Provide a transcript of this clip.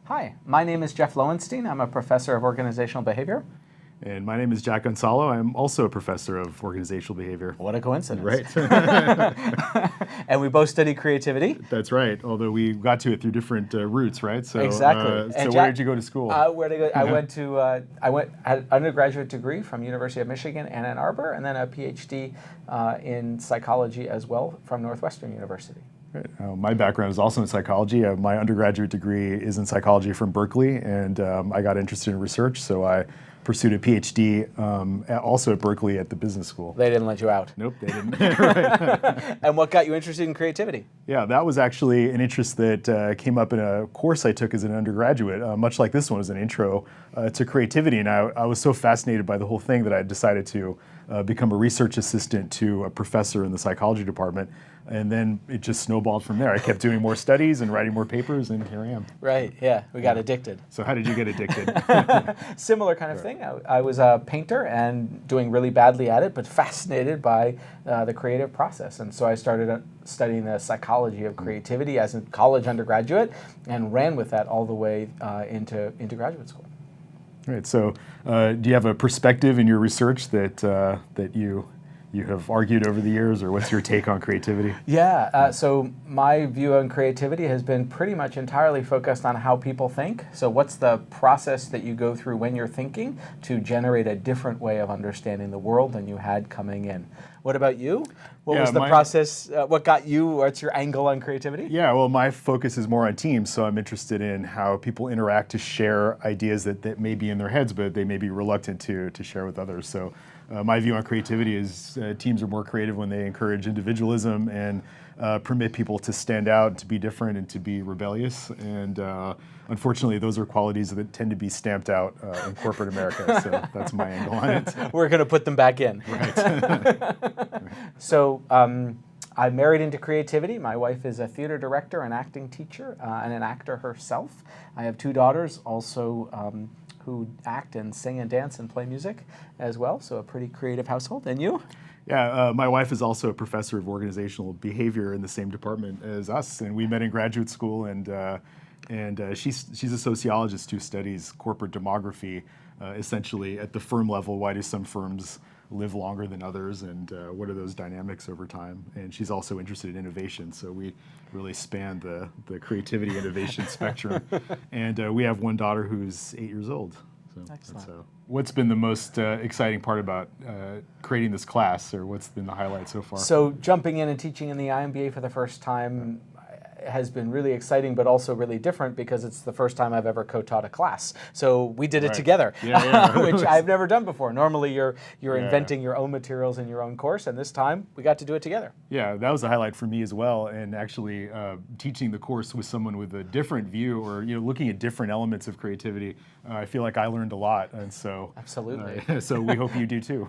Hi, my name is Jeff Loewenstein. I'm a professor of organizational behavior. And my name is Goncalo. I'm also a professor of organizational behavior. What a coincidence. Right. And we both study creativity. That's right, although we got to it through different routes, right? So, exactly. So where did you go to school? Where did I go? I had an undergraduate degree from University of Michigan and Ann Arbor, and then a PhD in psychology as well from Northwestern University. Right. My background is also in psychology. My undergraduate degree is in psychology from Berkeley, and I got interested in research, so I pursued a PhD also at Berkeley at the business school. They didn't let you out. Nope, they didn't. Right. And what got you interested in creativity? Yeah, that was actually an interest that came up in a course I took as an undergraduate, much like this one, was an intro to creativity. And I was so fascinated by the whole thing that I decided to become a research assistant to a professor in the psychology department. And then it just snowballed from there. I kept doing more studies and writing more papers, and here I am. Right, yeah, we got addicted. So how did you get addicted? Similar kind of thing. I was a painter and doing really badly at it, but fascinated by the creative process. And so I started studying the psychology of creativity as a college undergraduate and ran with that all the way into graduate school. Right, so do you have a perspective in your research that you have argued over the years, or what's your take on creativity? Yeah, so my view on creativity has been pretty much entirely focused on how people think. So what's the process that you go through when you're thinking to generate a different way of understanding the world than you had coming in? What about you? What was the process? What got you? What's your angle on creativity? Yeah, well, my focus is more on teams, so I'm interested in how people interact to share ideas that may be in their heads, but they may be reluctant to share with others. So my view on creativity is teams are more creative when they encourage individualism and permit people to stand out, to be different, and to be rebellious. And unfortunately, those are qualities that tend to be stamped out in corporate America. So that's my angle on it. We're going to put them back in. Right. So I married into creativity. My wife is a theater director, an acting teacher, and an actor herself. I have two daughters also who act and sing and dance and play music as well, so a pretty creative household. And you? Yeah, my wife is also a professor of organizational behavior in the same department as us, and we met in graduate school, and she's a sociologist who studies corporate demography, essentially at the firm level. Why do some firms live longer than others, and what are those dynamics over time? And she's also interested in innovation, so we really span the creativity innovation spectrum. And we have one daughter who's 8 years old. So excellent. What's been the most exciting part about creating this class, or what's been the highlight so far? So jumping in and teaching in the IMBA for the first time has been really exciting, but also really different because it's the first time I've ever co-taught a class. So we did it together, which I've never done before. Normally you're inventing your own materials in your own course, and this time we got to do it together. Yeah, that was a highlight for me as well, and actually teaching the course with someone with a different view, or looking at different elements of creativity. I feel like I learned a lot, and so absolutely. So we hope you do too.